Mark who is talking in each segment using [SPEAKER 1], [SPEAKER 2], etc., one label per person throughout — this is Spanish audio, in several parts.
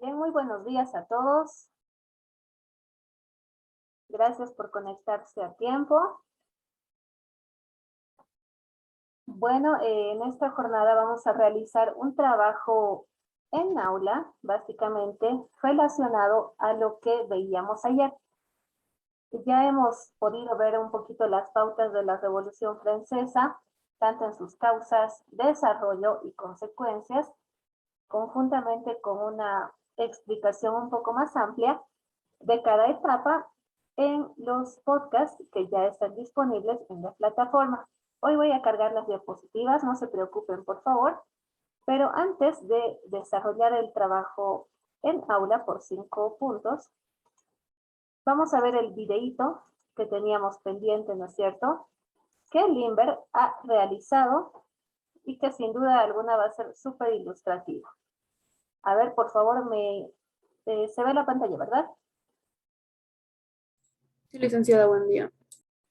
[SPEAKER 1] Bien, muy buenos días a todos. Gracias por conectarse a tiempo. Bueno, en esta jornada vamos a realizar un trabajo en aula, básicamente relacionado a lo que veíamos ayer. Ya hemos podido ver un poquito las pautas de la Revolución Francesa, tanto en sus causas, desarrollo y consecuencias, conjuntamente con una explicación un poco más amplia de cada etapa en los podcasts que ya están disponibles en la plataforma. Hoy voy a cargar las diapositivas, no se preocupen por favor, pero antes de desarrollar el trabajo en aula por 5 puntos, vamos a ver el videíto que teníamos pendiente, ¿no es cierto?, que Lindbergh ha realizado y que sin duda alguna va a ser súper ilustrativo. A ver, por favor, se ve la pantalla, ¿verdad?
[SPEAKER 2] Sí, licenciada, buen día.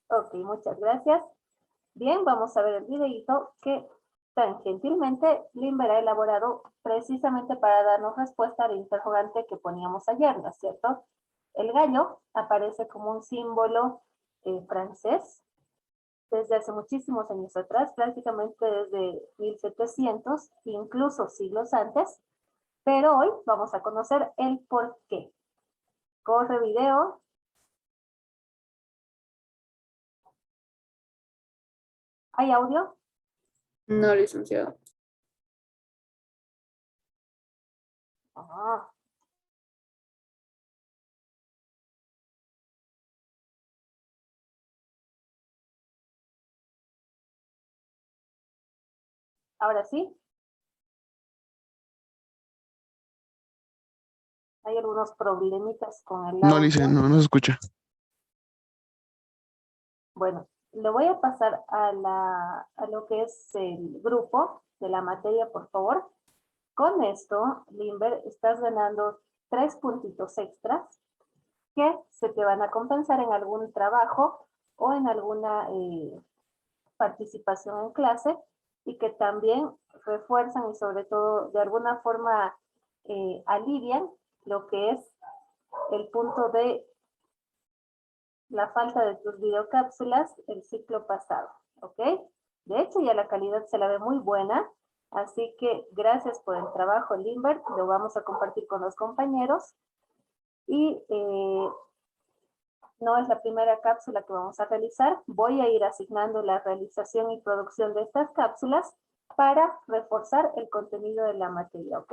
[SPEAKER 1] Ok, muchas gracias. Bien, vamos a ver el videito que tan gentilmente Lindbergh ha elaborado precisamente para darnos respuesta al interrogante que poníamos ayer, ¿no es cierto? El gallo aparece como un símbolo francés desde hace muchísimos años atrás, prácticamente desde 1700, incluso siglos antes, pero hoy vamos a conocer el por qué. Corre video. ¿Hay audio?
[SPEAKER 2] No, licenciada.
[SPEAKER 1] Ah. Ahora sí. Hay algunos problemitas con el
[SPEAKER 3] No,
[SPEAKER 1] audio.
[SPEAKER 3] Lice, no se escucha.
[SPEAKER 1] Bueno, le voy a pasar a lo que es el grupo de la materia, por favor. Con esto, Lindbergh, estás ganando 3 puntitos extras que se te van a compensar en algún trabajo o en alguna participación en clase y que también refuerzan y sobre todo de alguna forma alivian lo que es el punto de la falta de tus videocápsulas el ciclo pasado, ¿ok? De hecho, ya la calidad se la ve muy buena, así que gracias por el trabajo, Lindbergh, lo vamos a compartir con los compañeros y no es la primera cápsula que vamos a realizar, voy a ir asignando la realización y producción de estas cápsulas para reforzar el contenido de la materia, ¿ok?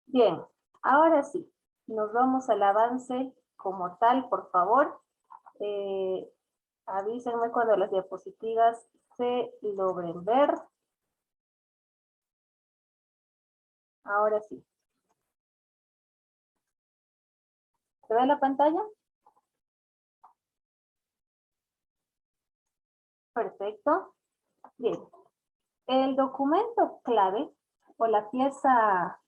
[SPEAKER 1] Bien, ahora sí, nos vamos al avance como tal, por favor. Avísenme cuando las diapositivas se logren ver. Ahora sí. ¿Se ve la pantalla? Perfecto. Bien. El documento clave o la pieza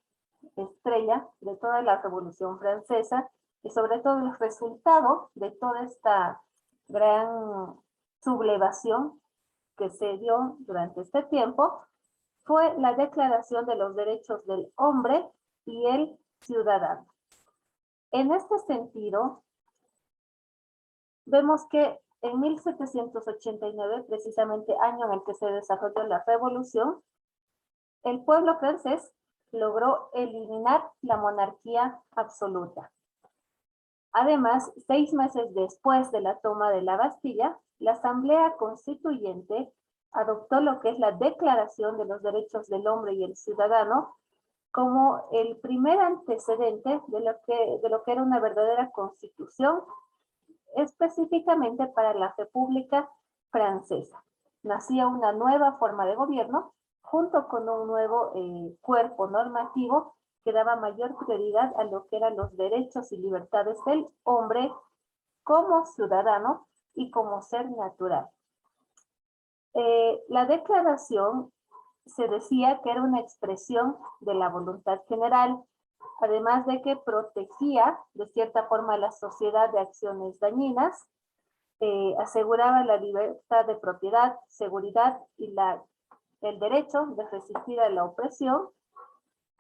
[SPEAKER 1] estrella de toda la Revolución Francesa y sobre todo el resultado de toda esta gran sublevación que se dio durante este tiempo fue la Declaración de los Derechos del Hombre y el Ciudadano. En este sentido, vemos que en 1789, precisamente año en el que se desarrolló la revolución, el pueblo francés logró eliminar la monarquía absoluta. Además, 6 meses después de la toma de la Bastilla, la Asamblea Constituyente adoptó lo que es la Declaración de los Derechos del Hombre y el Ciudadano como el primer antecedente de lo que era una verdadera constitución, específicamente para la República Francesa. Nacía una nueva forma de gobierno junto con un nuevo cuerpo normativo que daba mayor prioridad a lo que eran los derechos y libertades del hombre como ciudadano y como ser natural. La declaración se decía que era una expresión de la voluntad general, además de que protegía de cierta forma a la sociedad de acciones dañinas, aseguraba la libertad de propiedad, seguridad y el derecho de resistir a la opresión,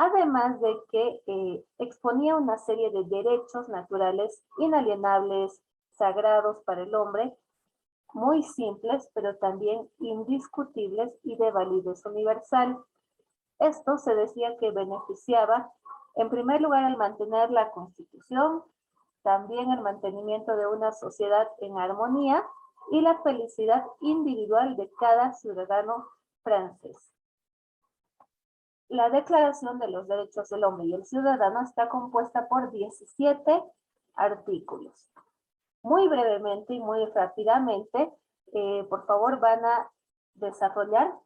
[SPEAKER 1] Además de que exponía una serie de derechos naturales inalienables, sagrados para el hombre, muy simples, pero también indiscutibles y de validez universal. Esto se decía que beneficiaba, en primer lugar, al mantener la Constitución, también el mantenimiento de una sociedad en armonía y la felicidad individual de cada ciudadano francés. La Declaración de los Derechos del Hombre y el Ciudadano está compuesta por 17 artículos. Muy brevemente y muy rápidamente, por favor, van a desarrollar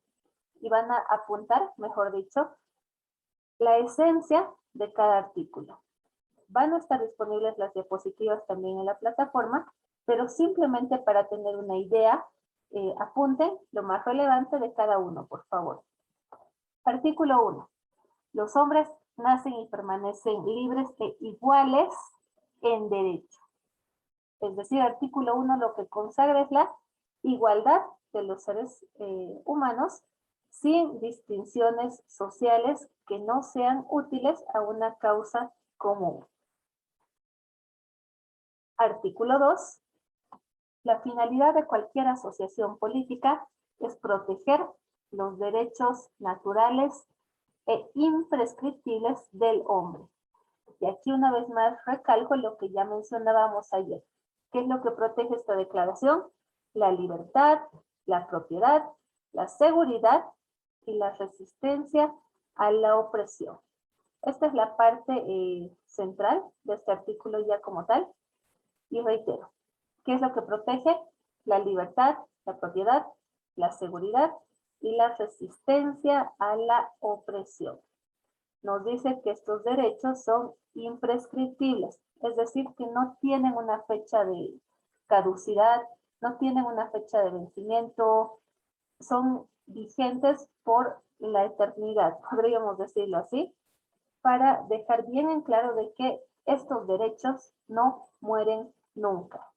[SPEAKER 1] y van a apuntar, mejor dicho, la esencia de cada artículo. Van a estar disponibles las diapositivas también en la plataforma, pero simplemente para tener una idea, apunten lo más relevante de cada uno, por favor. Artículo 1. Los hombres nacen y permanecen libres e iguales en derecho. Es decir, artículo 1 lo que consagra es la igualdad de los seres humanos sin distinciones sociales que no sean útiles a una causa común. Artículo 2. La finalidad de cualquier asociación política es proteger los derechos naturales e imprescriptibles del hombre. Y aquí una vez más recalco lo que ya mencionábamos ayer. ¿Qué es lo que protege esta declaración? La libertad, la propiedad, la seguridad y la resistencia a la opresión. Esta es la parte central de este artículo ya como tal. Y reitero, ¿qué es lo que protege? La libertad, la propiedad, la seguridad y la resistencia a la opresión. Nos dice que estos derechos son imprescriptibles, es decir, que no tienen una fecha de caducidad, no tienen una fecha de vencimiento, son vigentes por la eternidad, podríamos decirlo así, para dejar bien en claro de que estos derechos no mueren nunca.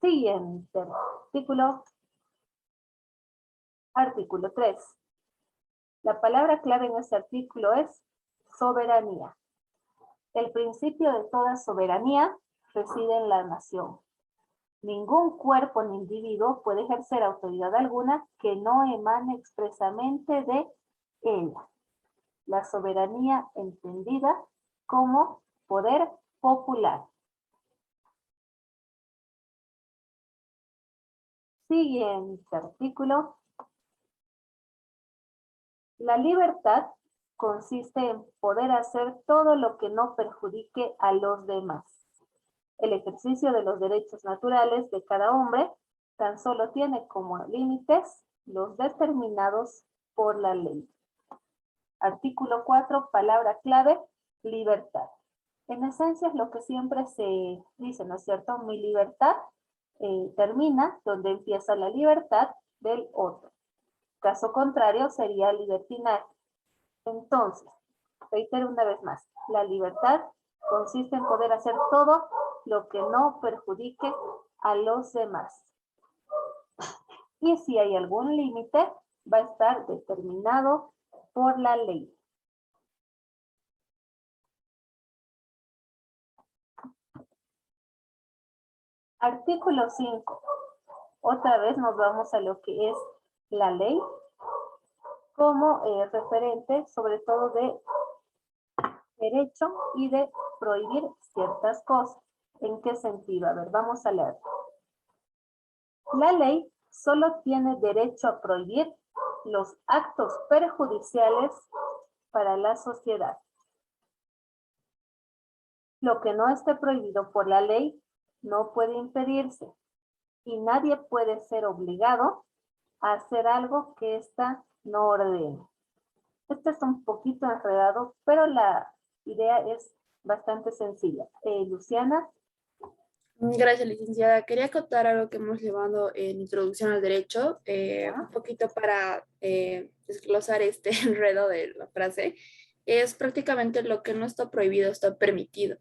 [SPEAKER 1] Siguiente artículo. Artículo 3. La palabra clave en este artículo es soberanía. El principio de toda soberanía reside en la nación. Ningún cuerpo ni individuo puede ejercer autoridad alguna que no emane expresamente de ella. La soberanía entendida como poder popular. Siguiente artículo. La libertad consiste en poder hacer todo lo que no perjudique a los demás. El ejercicio de los derechos naturales de cada hombre tan solo tiene como límites los determinados por la ley. Artículo 4, palabra clave, libertad. En esencia es lo que siempre se dice, ¿no es cierto? Mi libertad termina donde empieza la libertad del otro. Caso contrario sería libertinaje. Entonces, reitero una vez más, la libertad consiste en poder hacer todo lo que no perjudique a los demás. Y si hay algún límite, va a estar determinado por la ley. Artículo 5. Otra vez nos vamos a lo que es la ley como referente sobre todo de derecho y de prohibir ciertas cosas. ¿En qué sentido? A ver, vamos a leer. La ley solo tiene derecho a prohibir los actos perjudiciales para la sociedad. Lo que no esté prohibido por la ley no puede impedirse y nadie puede ser obligado a hacer algo que ésta no ordene. Esto es un poquito enredado, pero la idea es bastante sencilla. Luciana.
[SPEAKER 2] Gracias, licenciada. Quería acotar algo que hemos llevado en Introducción al Derecho, un poquito para desglosar este enredo de la frase. Es prácticamente lo que no está prohibido, está permitido.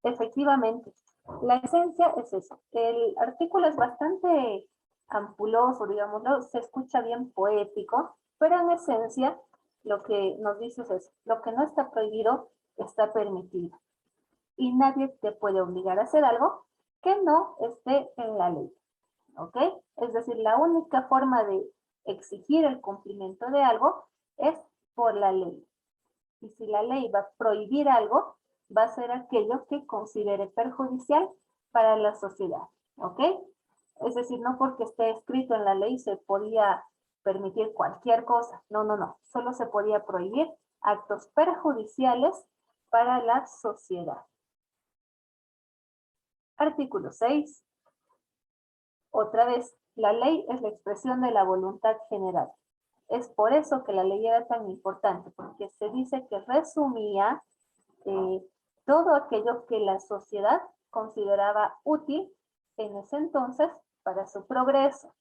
[SPEAKER 1] Efectivamente, la esencia es eso. El artículo es bastante ampuloso, digámoslo, se escucha bien poético, pero en esencia lo que nos dice es eso, lo que no está prohibido está permitido. Y nadie te puede obligar a hacer algo que no esté en la ley. ¿Ok? Es decir, la única forma de exigir el cumplimiento de algo es por la ley. Y si la ley va a prohibir algo, va a ser aquello que considere perjudicial para la sociedad. ¿Ok? Es decir, no porque esté escrito en la ley se podía permitir cualquier cosa. No, no, no. Solo se podía prohibir actos perjudiciales para la sociedad. Artículo 6. Otra vez, la ley es la expresión de la voluntad general. Es por eso que la ley era tan importante, porque se dice que resumía todo aquello que la sociedad consideraba útil en ese entonces para su progreso.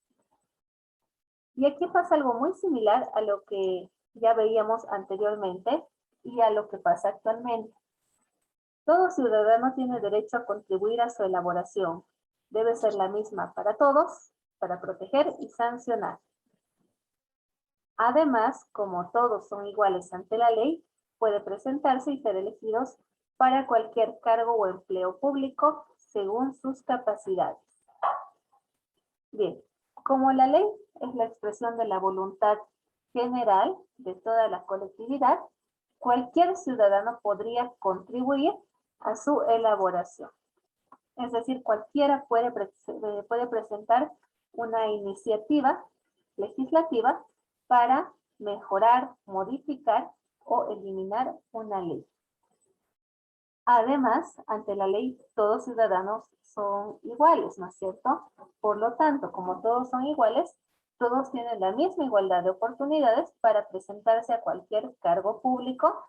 [SPEAKER 1] Y aquí pasa algo muy similar a lo que ya veíamos anteriormente y a lo que pasa actualmente. Todo ciudadano tiene derecho a contribuir a su elaboración. Debe ser la misma para todos, para proteger y sancionar. Además, como todos son iguales ante la ley, puede presentarse y ser elegidos para cualquier cargo o empleo público según sus capacidades. Bien, como la ley es la expresión de la voluntad general de toda la colectividad, cualquier ciudadano podría contribuir a su elaboración. Es decir, cualquiera puede presentar una iniciativa legislativa para mejorar, modificar o eliminar una ley. Además, ante la ley, todos ciudadanos son iguales, ¿no es cierto? Por lo tanto, como todos son iguales, todos tienen la misma igualdad de oportunidades para presentarse a cualquier cargo público,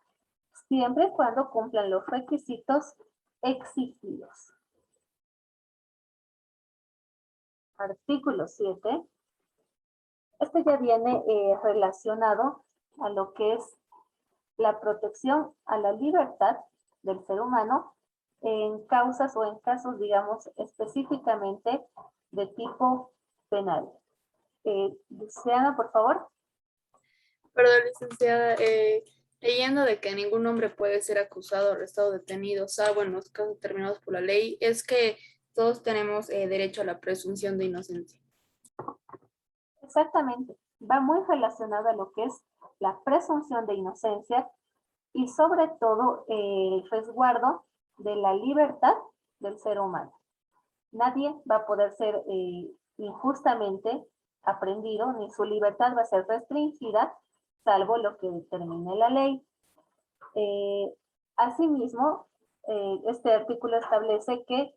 [SPEAKER 1] siempre y cuando cumplan los requisitos exigidos. Artículo 7. Este ya viene relacionado a lo que es la protección a la libertad del ser humano en causas o en casos, digamos, específicamente de tipo penal. Luciana, por favor.
[SPEAKER 2] Perdón, licenciada, leyendo de que ningún hombre puede ser acusado, arrestado, detenido, salvo en los casos determinados por la ley, es que todos tenemos derecho a la presunción de inocencia.
[SPEAKER 1] Exactamente. Va muy relacionado a lo que es la presunción de inocencia y sobre todo el resguardo de la libertad del ser humano. Nadie va a poder ser injustamente aprendido, ni su libertad va a ser restringida, salvo lo que determine la ley. Asimismo, este artículo establece que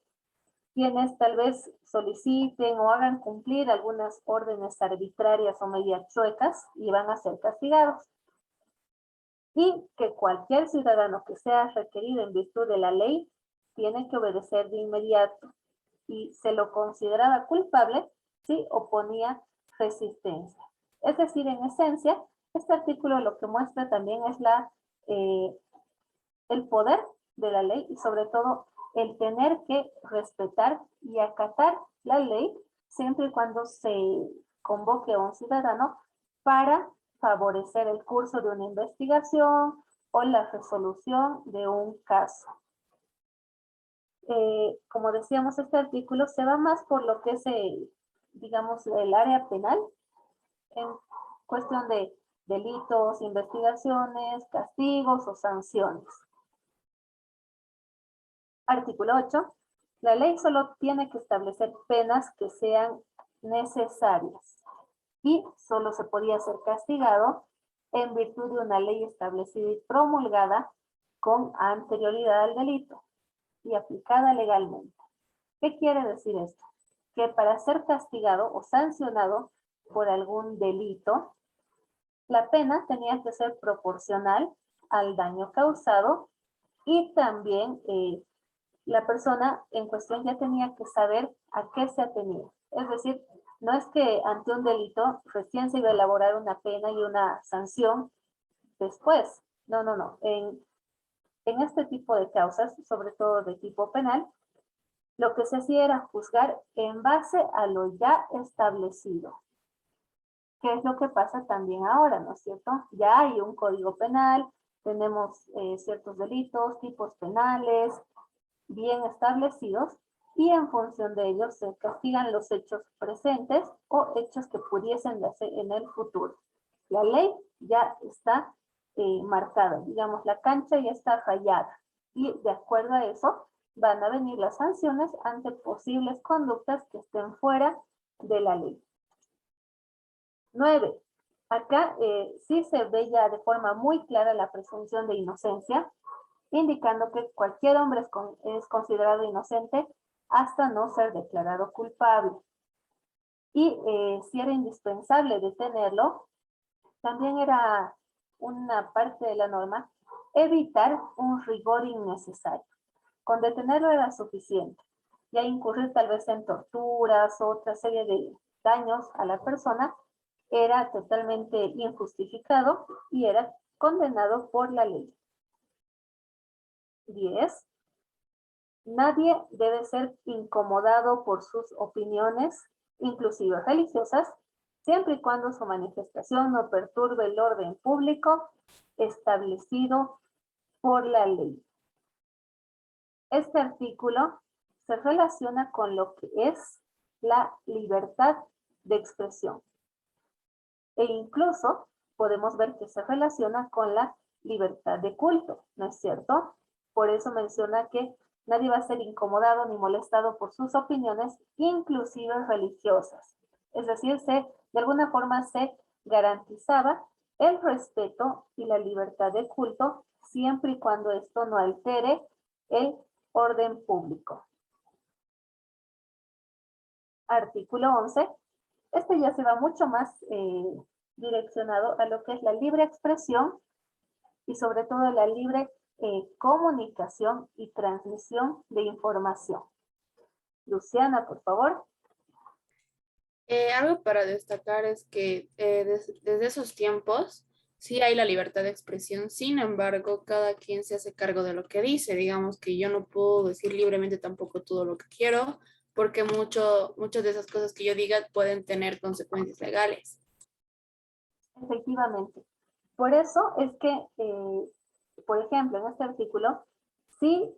[SPEAKER 1] quienes tal vez soliciten o hagan cumplir algunas órdenes arbitrarias o medias chuecas y van a ser castigados. Y que cualquier ciudadano que sea requerido en virtud de la ley tiene que obedecer de inmediato y se lo consideraba culpable si oponía resistencia. Es decir, en esencia, este artículo lo que muestra también es el poder de la ley y sobre todo el tener que respetar y acatar la ley siempre y cuando se convoque a un ciudadano para favorecer el curso de una investigación o la resolución de un caso. Como decíamos, este artículo se va más por lo que es, digamos, el área penal en cuestión de delitos, investigaciones, castigos o sanciones. Artículo 8. La ley solo tiene que establecer penas que sean necesarias y solo se podía ser castigado en virtud de una ley establecida y promulgada con anterioridad al delito y aplicada legalmente. ¿Qué quiere decir esto? Que para ser castigado o sancionado por algún delito, la pena tenía que ser proporcional al daño causado y también la persona en cuestión ya tenía que saber a qué se atenía. Es decir, no es que ante un delito recién se iba a elaborar una pena y una sanción después. No, no, no. En este tipo de causas, sobre todo de tipo penal, lo que se hacía era juzgar en base a lo ya establecido. ¿Qué es lo que pasa también ahora, no es cierto? Ya hay un código penal, tenemos ciertos delitos, tipos penales bien establecidos y en función de ellos se castigan los hechos presentes o hechos que pudiesen darse en el futuro. La ley ya está marcada, digamos, la cancha ya está rayada y de acuerdo a eso van a venir las sanciones ante posibles conductas que estén fuera de la ley. 9. Acá sí se ve ya de forma muy clara la presunción de inocencia, indicando que cualquier hombre es considerado inocente hasta no ser declarado culpable. Y si era indispensable detenerlo, también era una parte de la norma evitar un rigor innecesario. Con detenerlo era suficiente. Ya incurrir tal vez en torturas o otra serie de daños a la persona era totalmente injustificado y era condenado por la ley. 10. Nadie debe ser incomodado por sus opiniones, inclusive religiosas, siempre y cuando su manifestación no perturbe el orden público establecido por la ley. Este artículo se relaciona con lo que es la libertad de expresión. E incluso podemos ver que se relaciona con la libertad de culto, ¿no es cierto? Por eso menciona que nadie va a ser incomodado ni molestado por sus opiniones, inclusive religiosas. Es decir, de alguna forma se garantizaba el respeto y la libertad de culto siempre y cuando esto no altere el orden público. Artículo 11. Este ya se va mucho más direccionado a lo que es la libre expresión y sobre todo la libre comunicación y transmisión de información. Luciana, por favor.
[SPEAKER 2] Algo para destacar es que desde esos tiempos sí hay la libertad de expresión, sin embargo, cada quien se hace cargo de lo que dice. Digamos que yo no puedo decir libremente tampoco todo lo que quiero, porque muchas de esas cosas que yo diga pueden tener consecuencias legales.
[SPEAKER 1] Efectivamente. Por eso es que, por ejemplo, en este artículo, sí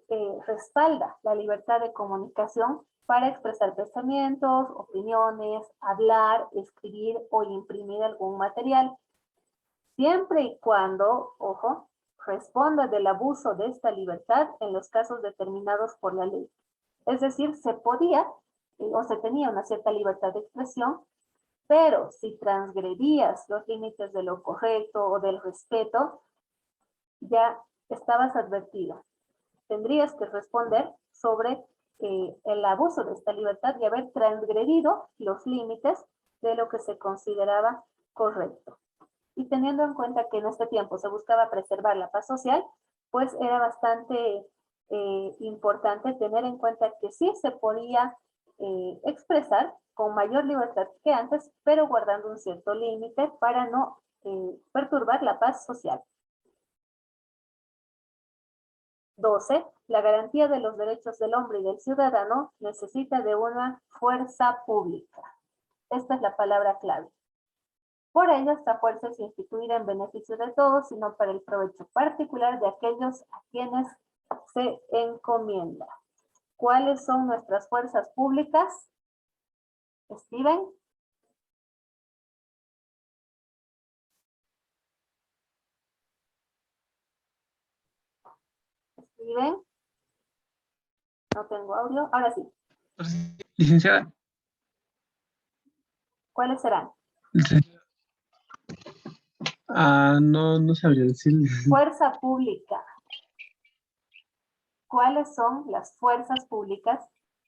[SPEAKER 1] respalda la libertad de comunicación para expresar pensamientos, opiniones, hablar, escribir o imprimir algún material, siempre y cuando, ojo, responda del abuso de esta libertad en los casos determinados por la ley. Es decir, se podía o se tenía una cierta libertad de expresión, pero si transgredías los límites de lo correcto o del respeto, ya estabas advertido. Tendrías que responder sobre el abuso de esta libertad y haber transgredido los límites de lo que se consideraba correcto. Y teniendo en cuenta que en este tiempo se buscaba preservar la paz social, pues era bastante importante tener en cuenta que sí se podía expresar con mayor libertad que antes, pero guardando un cierto límite para no perturbar la paz social. 12. La garantía de los derechos del hombre y del ciudadano necesita de una fuerza pública. Esta es la palabra clave. Por ello, esta fuerza es instituida en beneficio de todos, sino para el provecho particular de aquellos a quienes se encomienda. ¿Cuáles son nuestras fuerzas públicas? Steven. Steven. No tengo audio. Ahora sí.
[SPEAKER 3] Licenciada.
[SPEAKER 1] ¿Cuáles serán?
[SPEAKER 3] Licenciada. No sabría decirle.
[SPEAKER 1] Fuerza pública. ¿Cuáles son las fuerzas públicas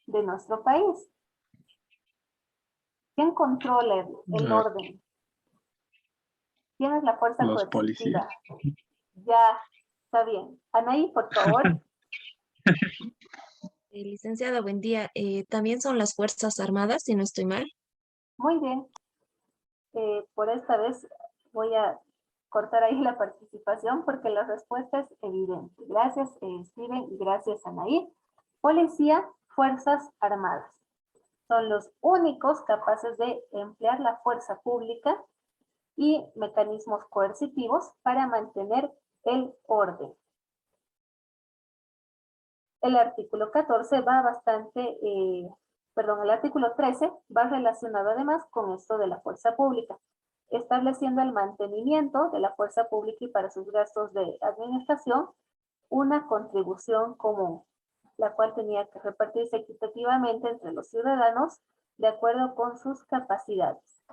[SPEAKER 1] de nuestro país? ¿Quién controla el orden? ¿Quién es la fuerza
[SPEAKER 3] Los policías.
[SPEAKER 1] coercitiva? Ya, está bien. Anaí, por favor.
[SPEAKER 4] Licenciada, buen día. ¿También son las Fuerzas Armadas, si no estoy mal?
[SPEAKER 1] Muy bien. Por esta vez voy a cortar ahí la participación porque la respuesta es evidente. Gracias, Steven, y gracias, Anaí. Policía Fuerzas Armadas. Son los únicos capaces de emplear la fuerza pública y mecanismos coercitivos para mantener el orden. El artículo 14 va bastante, el artículo 13 va relacionado además con esto de la fuerza pública, estableciendo el mantenimiento de la fuerza pública y para sus gastos de administración una contribución común, la cual tenía que repartirse equitativamente entre los ciudadanos de acuerdo con sus capacidades.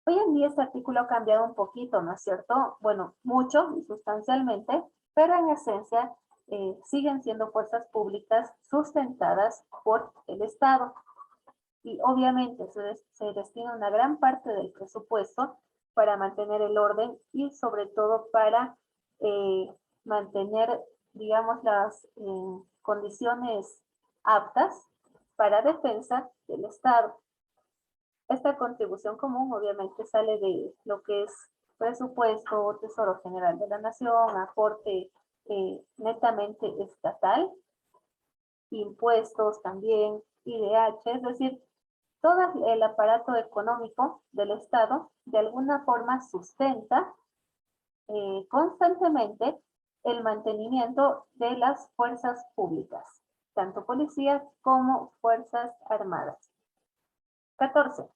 [SPEAKER 1] Hoy en día este artículo ha cambiado un poquito, ¿no es cierto? Bueno, mucho y sustancialmente, pero en esencia siguen siendo fuerzas públicas sustentadas por el Estado. Y obviamente se destina una gran parte del presupuesto para mantener el orden y sobre todo para mantener, digamos, las condiciones aptas para defensa del Estado. Esta contribución común obviamente sale de lo que es presupuesto, Tesoro General de la Nación, aporte netamente estatal, impuestos también, IDH, es decir, todo el aparato económico del Estado de alguna forma sustenta constantemente el mantenimiento de las fuerzas públicas, tanto policías como fuerzas armadas. 14.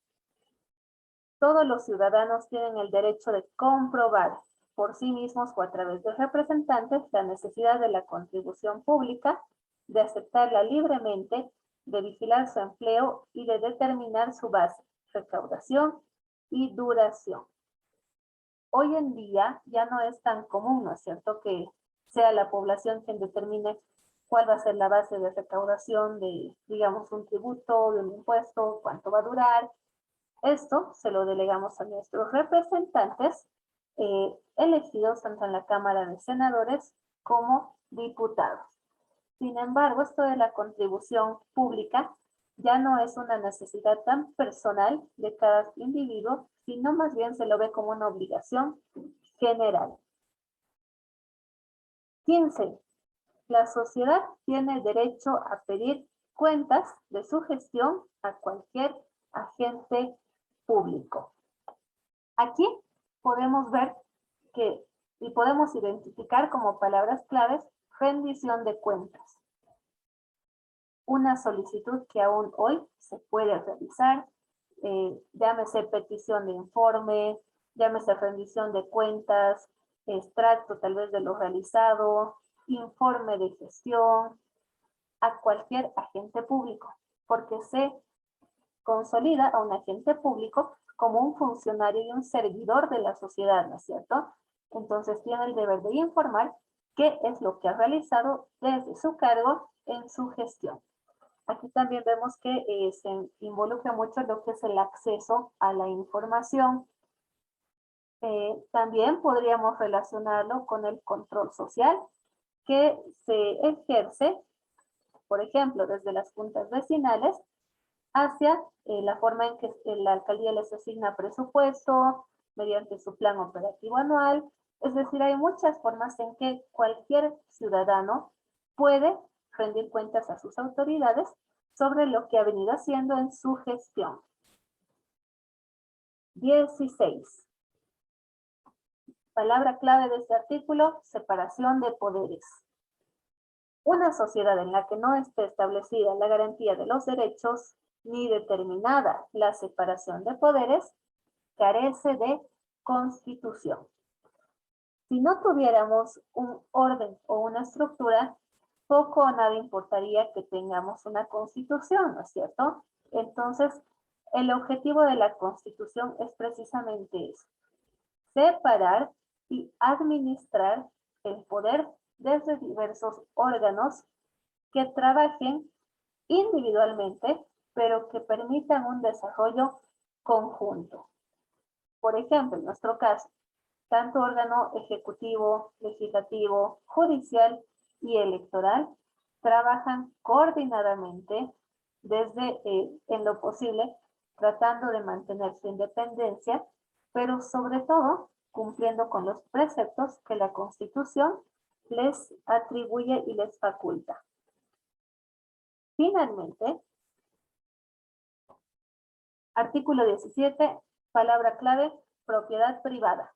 [SPEAKER 1] Todos los ciudadanos tienen el derecho de comprobar por sí mismos o a través de representantes la necesidad de la contribución pública, de aceptarla libremente, de vigilar su empleo y de determinar su base, recaudación y duración. Hoy en día ya no es tan común, ¿no es cierto?, que sea la población quien determine cuál va a ser la base de recaudación de, digamos, un tributo, de un impuesto, cuánto va a durar. Esto se lo delegamos a nuestros representantes elegidos tanto en la Cámara de Senadores como diputados. Sin embargo, esto de la contribución pública ya no es una necesidad tan personal de cada individuo, sino más bien se lo ve como una obligación general. 15. La sociedad tiene derecho a pedir cuentas de su gestión a cualquier agente público. Aquí podemos ver que, y podemos identificar como palabras claves, rendición de cuentas. Una solicitud que aún hoy se puede realizar, llámese petición de informe, llámese rendición de cuentas, extracto tal vez de lo realizado, informe de gestión, a cualquier agente público, porque se consolida a un agente público como un funcionario y un servidor de la sociedad, ¿no es cierto? Entonces tiene el deber de informar qué es lo que ha realizado desde su cargo en su gestión. Aquí también vemos que se involucra mucho lo que es el acceso a la información. También podríamos relacionarlo con el control social que se ejerce, por ejemplo, desde las juntas vecinales hacia la forma en que la alcaldía les asigna presupuesto, mediante su plan operativo anual. Es decir, hay muchas formas en que cualquier ciudadano puede rendir cuentas a sus autoridades sobre lo que ha venido haciendo en su gestión. 16. Palabra clave de este artículo, separación de poderes. Una sociedad en la que no esté establecida la garantía de los derechos ni determinada la separación de poderes, carece de constitución. Si no tuviéramos un orden o una estructura, poco o nada importaría que tengamos una constitución, ¿no es cierto? Entonces, el objetivo de la constitución es precisamente eso, separar y administrar el poder desde diversos órganos que trabajen individualmente, pero que permitan un desarrollo conjunto. Por ejemplo, en nuestro caso, tanto órgano ejecutivo, legislativo, judicial y electoral trabajan coordinadamente desde, en lo posible, tratando de mantener su independencia, pero sobre todo cumpliendo con los preceptos que la Constitución les atribuye y les faculta. Finalmente, artículo 17, palabra clave, propiedad privada.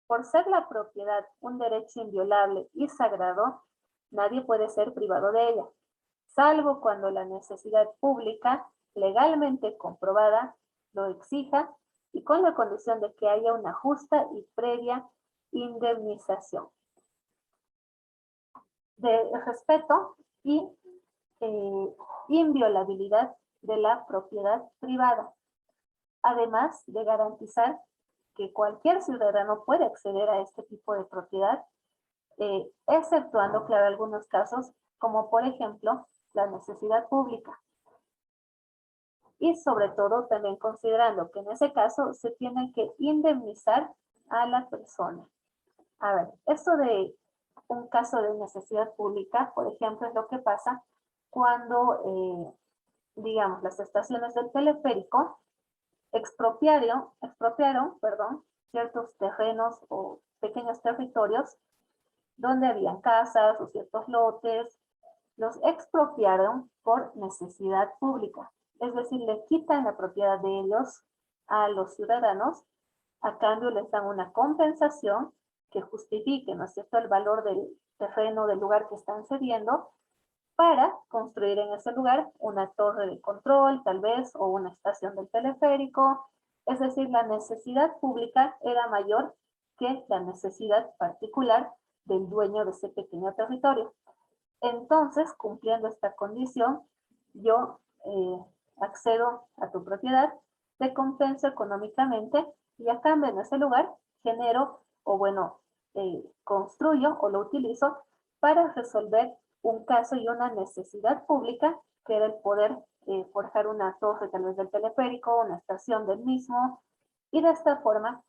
[SPEAKER 1] Por ser la propiedad un derecho inviolable y sagrado, nadie puede ser privado de ella, salvo cuando la necesidad pública, legalmente comprobada, lo exija y con la condición de que haya una justa y previa indemnización. De respeto y inviolabilidad de la propiedad privada, además de garantizar que cualquier ciudadano puede acceder a este tipo de propiedad, exceptuando, claro, algunos casos, como por ejemplo, la necesidad pública. Y sobre todo también considerando que en ese caso se tiene que indemnizar a la persona. A ver, esto de un caso de necesidad pública, por ejemplo, es lo que pasa cuando, digamos, las estaciones del teleférico expropiaron, ciertos terrenos o pequeños territorios donde habían casas o ciertos lotes, los expropiaron por necesidad pública. Es decir, le quitan la propiedad de ellos a los ciudadanos, a cambio les dan una compensación que justifique, ¿no es cierto?, el valor del terreno, del lugar que están cediendo, para construir en ese lugar una torre de control, tal vez, o una estación del teleférico. Es decir, la necesidad pública era mayor que la necesidad particular del dueño de ese pequeño territorio. Entonces, cumpliendo esta condición, yo accedo a tu propiedad, te compenso económicamente y a cambio en ese lugar genero, o bueno, construyo o lo utilizo para resolver un caso y una necesidad pública, que era el poder forjar una torre tal vez del teleférico, una estación del mismo, y de esta forma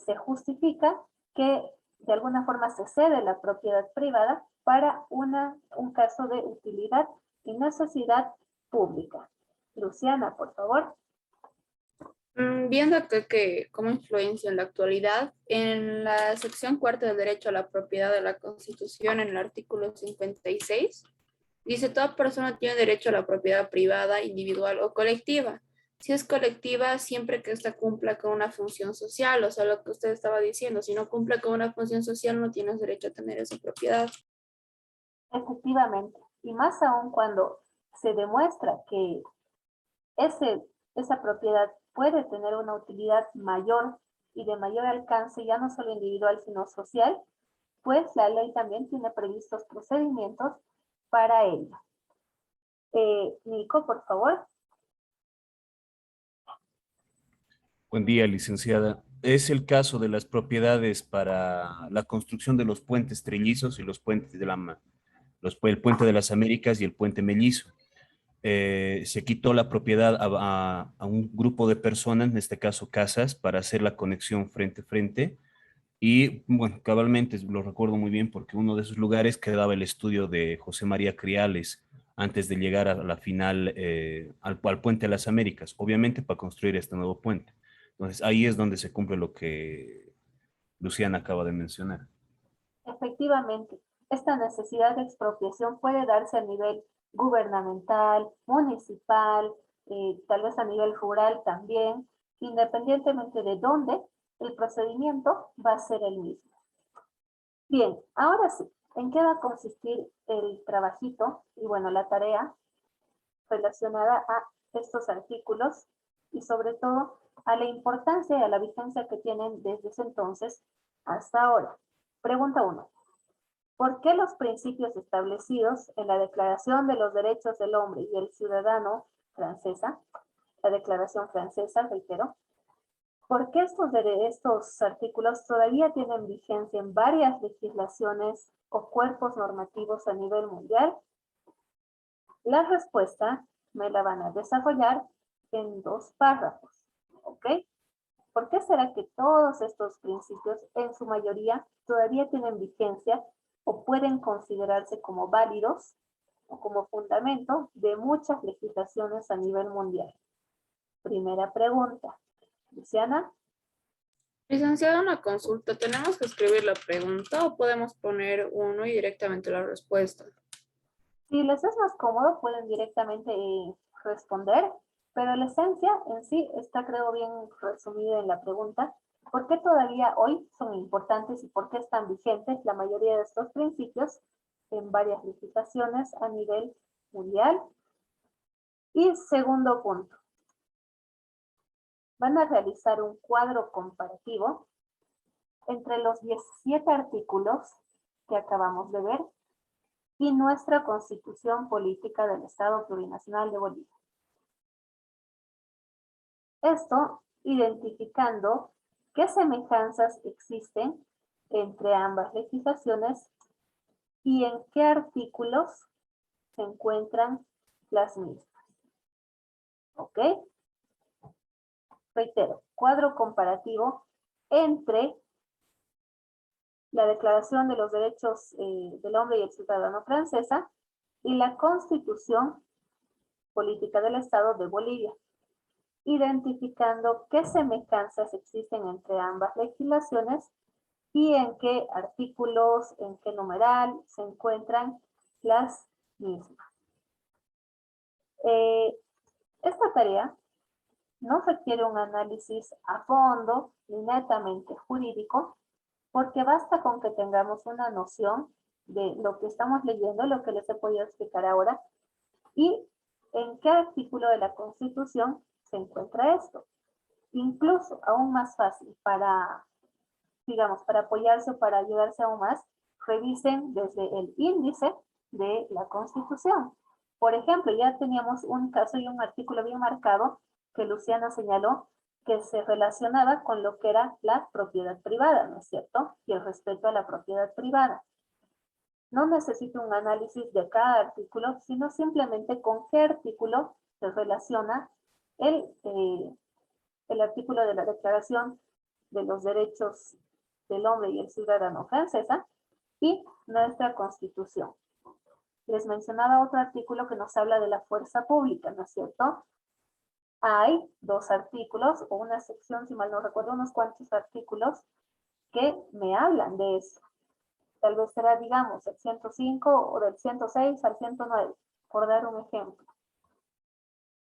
[SPEAKER 1] se justifica que de alguna forma se cede la propiedad privada para un caso de utilidad y necesidad pública. Luciana, por favor.
[SPEAKER 2] Viendo acá que cómo influencia en la actualidad, en la sección cuarta del derecho a la propiedad de la Constitución, en el artículo 56, dice: toda persona tiene derecho a la propiedad privada, individual o colectiva. Si es colectiva, siempre que ésta cumpla con una función social, o sea, lo que usted estaba diciendo, si no cumple con una función social, no tienes derecho a tener esa propiedad.
[SPEAKER 1] Efectivamente, y más aún cuando se demuestra que esa propiedad puede tener una utilidad mayor y de mayor alcance, ya no solo individual, sino social, pues la ley también tiene previstos procedimientos para ello. Nico, por favor.
[SPEAKER 5] Buen día, licenciada. Es el caso de las propiedades para la construcción de los puentes trellizos y los puentes el puente de las Américas y el puente mellizo. Se quitó la propiedad a un grupo de personas, en este caso casas, para hacer la conexión frente a frente. Y bueno, cabalmente lo recuerdo muy bien porque uno de esos lugares quedaba el estudio de José María Criales antes de llegar a la final al puente de las Américas, obviamente para construir este nuevo puente. Entonces ahí es donde se cumple lo que Luciana acaba de mencionar.
[SPEAKER 1] Efectivamente, esta necesidad de expropiación puede darse a nivel gubernamental, municipal, tal vez a nivel rural también, independientemente de dónde, el procedimiento va a ser el mismo. Bien, ahora sí, ¿en qué va a consistir el trabajito y bueno, la tarea relacionada a estos artículos y sobre todo a la importancia y a la vigencia que tienen desde ese entonces hasta ahora? Pregunta 1. ¿Por qué los principios establecidos en la Declaración de los Derechos del Hombre y el Ciudadano francesa, la Declaración francesa, reitero, por qué estos artículos todavía tienen vigencia en varias legislaciones o cuerpos normativos a nivel mundial? La respuesta me la van a desarrollar en 2 párrafos, ¿ok? ¿Por qué será que todos estos principios, en su mayoría, todavía tienen vigencia o pueden considerarse como válidos o como fundamento de muchas legislaciones a nivel mundial? Primera pregunta. Luciana.
[SPEAKER 2] Licenciada, una consulta. ¿Tenemos que escribir la pregunta o podemos poner uno y directamente la respuesta?
[SPEAKER 1] Si les es más cómodo, pueden directamente responder, pero la esencia en sí está, creo, bien resumida en la pregunta. ¿Por qué todavía hoy son importantes y por qué están vigentes la mayoría de estos principios en varias legislaciones a nivel mundial? Y segundo punto, van a realizar un cuadro comparativo entre los 17 artículos que acabamos de ver y nuestra Constitución Política del Estado Plurinacional de Bolivia. Esto identificando qué semejanzas existen entre ambas legislaciones y en qué artículos se encuentran las mismas. ¿Ok? Reitero, cuadro comparativo entre la Declaración de los Derechos del Hombre y el Ciudadano francesa y la Constitución Política del Estado de Bolivia, identificando qué semejanzas existen entre ambas legislaciones y en qué artículos, en qué numeral se encuentran las mismas. Esta tarea no requiere un análisis a fondo ni netamente jurídico, porque basta con que tengamos una noción de lo que estamos leyendo, lo que les he podido explicar ahora, y en qué artículo de la Constitución se encuentra esto. Incluso aún más fácil para, digamos, para apoyarse o para ayudarse aún más, revisen desde el índice de la Constitución. Por ejemplo, ya teníamos un caso y un artículo bien marcado que Luciana señaló que se relacionaba con lo que era la propiedad privada, ¿no es cierto? Y el respeto a la propiedad privada. No necesito un análisis de cada artículo, sino simplemente con qué artículo se relaciona el artículo de la Declaración de los Derechos del Hombre y el Ciudadano francesa y nuestra Constitución. Les mencionaba otro artículo que nos habla de la fuerza pública, ¿no es cierto? Hay dos artículos, o una sección, si mal no recuerdo, unos cuantos artículos que me hablan de eso. Tal vez será, digamos, el 105 o del 106 al 109, por dar un ejemplo.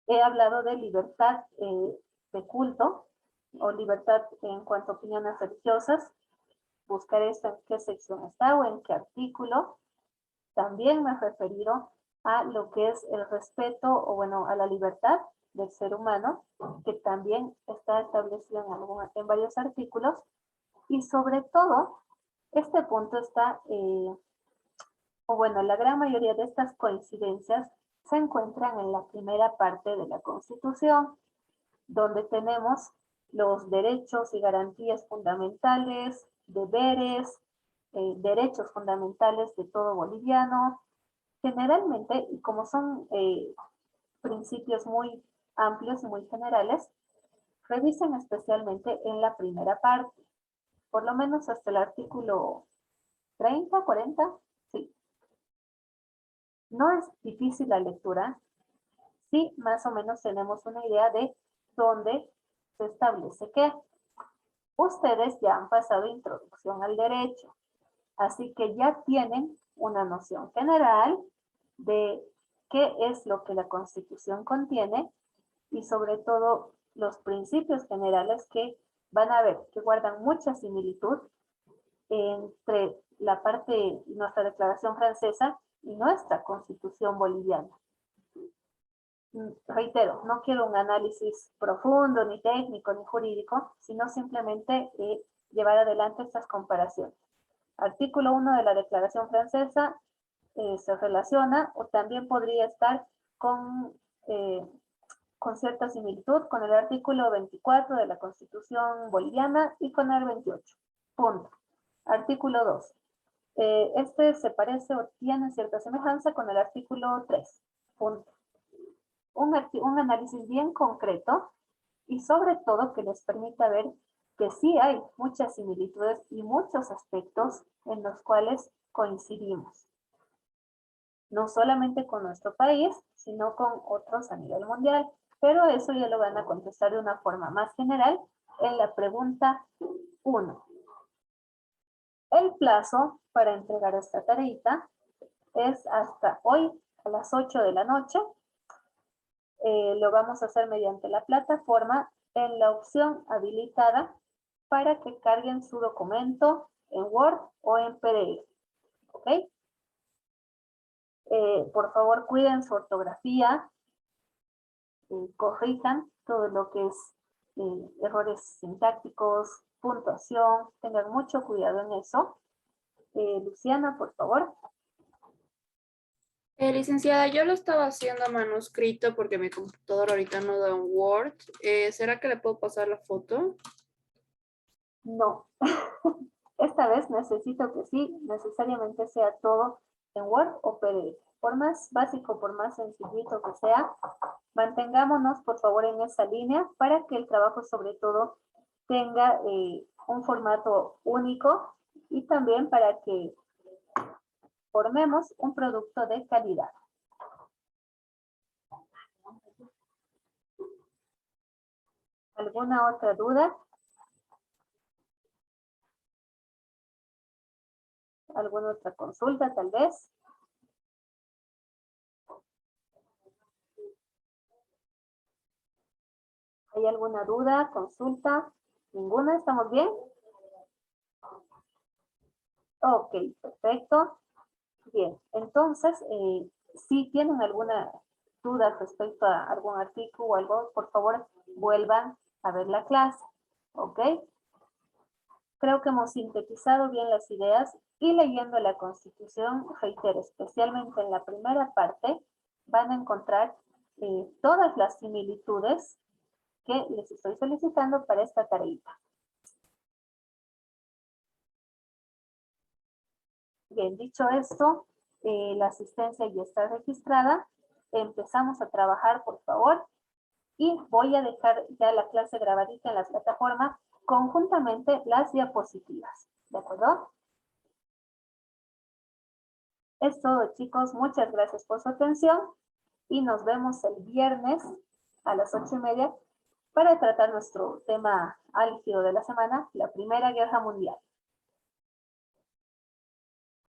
[SPEAKER 1] He hablado de libertad de culto o libertad en cuanto a opiniones religiosas. Buscaré esto en qué sección está o en qué artículo. También me he referido a lo que es el respeto o, bueno, a la libertad del ser humano, que también está establecido en varios artículos. Y sobre todo, este punto está, o bueno, la gran mayoría de estas coincidencias se encuentran en la primera parte de la Constitución, donde tenemos los derechos y garantías fundamentales, deberes, derechos fundamentales de todo boliviano. Generalmente, y como son principios muy amplios y muy generales, revisen especialmente en la primera parte, por lo menos hasta el artículo 30, 40, sí. No es difícil la lectura, sí, más o menos tenemos una idea de dónde se establece qué. Ustedes ya han pasado introducción al derecho, así que ya tienen una noción general de qué es lo que la Constitución contiene y sobre todo los principios generales que van a ver que guardan mucha similitud entre la parte de nuestra Declaración Francesa y nuestra Constitución boliviana. Reitero, no quiero un análisis profundo, ni técnico, ni jurídico, sino simplemente llevar adelante estas comparaciones. Artículo 1 de la Declaración Francesa se relaciona o también podría estar con cierta similitud con el artículo 24 de la Constitución boliviana y con el 28. Punto. Artículo 2. Este se parece o tiene cierta semejanza con el artículo 3. Punto. Un análisis bien concreto y sobre todo que les permita ver que sí hay muchas similitudes y muchos aspectos en los cuales coincidimos. No solamente con nuestro país, sino con otros a nivel mundial. Pero eso ya lo van a contestar de una forma más general en la pregunta 1. El plazo para entregar esta tareita es hasta hoy, a las 8 de la noche. Lo vamos a hacer mediante la plataforma en la opción habilitada para que carguen su documento en Word o en PDF. ¿Ok? Por favor, cuiden su ortografía, corrijan todo lo que es errores sintácticos, puntuación, tengan mucho cuidado en eso. Luciana, por favor.
[SPEAKER 2] Licenciada, yo lo estaba haciendo a manuscrito porque mi computadora ahorita no da un Word. ¿Será que le puedo pasar la foto?
[SPEAKER 1] No. Esta vez necesito que sí, necesariamente sea todo en Word o PDF. Por más básico, por más sencillito que sea, mantengámonos por favor en esa línea para que el trabajo sobre todo tenga un formato único y también para que formemos un producto de calidad. ¿Alguna otra duda? ¿Alguna otra consulta tal vez? ¿Hay alguna duda, consulta? ¿Ninguna? ¿Estamos bien? Ok, perfecto. Bien, entonces, si tienen alguna duda respecto a algún artículo o algo, por favor, vuelvan a ver la clase. ¿Ok? Creo que hemos sintetizado bien las ideas y leyendo la Constitución, reitero, especialmente en la primera parte, van a encontrar todas las similitudes que les estoy solicitando para esta tareita. Bien, dicho esto, la asistencia ya está registrada. Empezamos a trabajar, por favor. Y voy a dejar ya la clase grabadita en la plataforma, conjuntamente las diapositivas. ¿De acuerdo? Es todo, chicos. Muchas gracias por su atención. Y nos vemos el viernes a las 8:30 para tratar nuestro tema álgido de la semana, la Primera Guerra Mundial.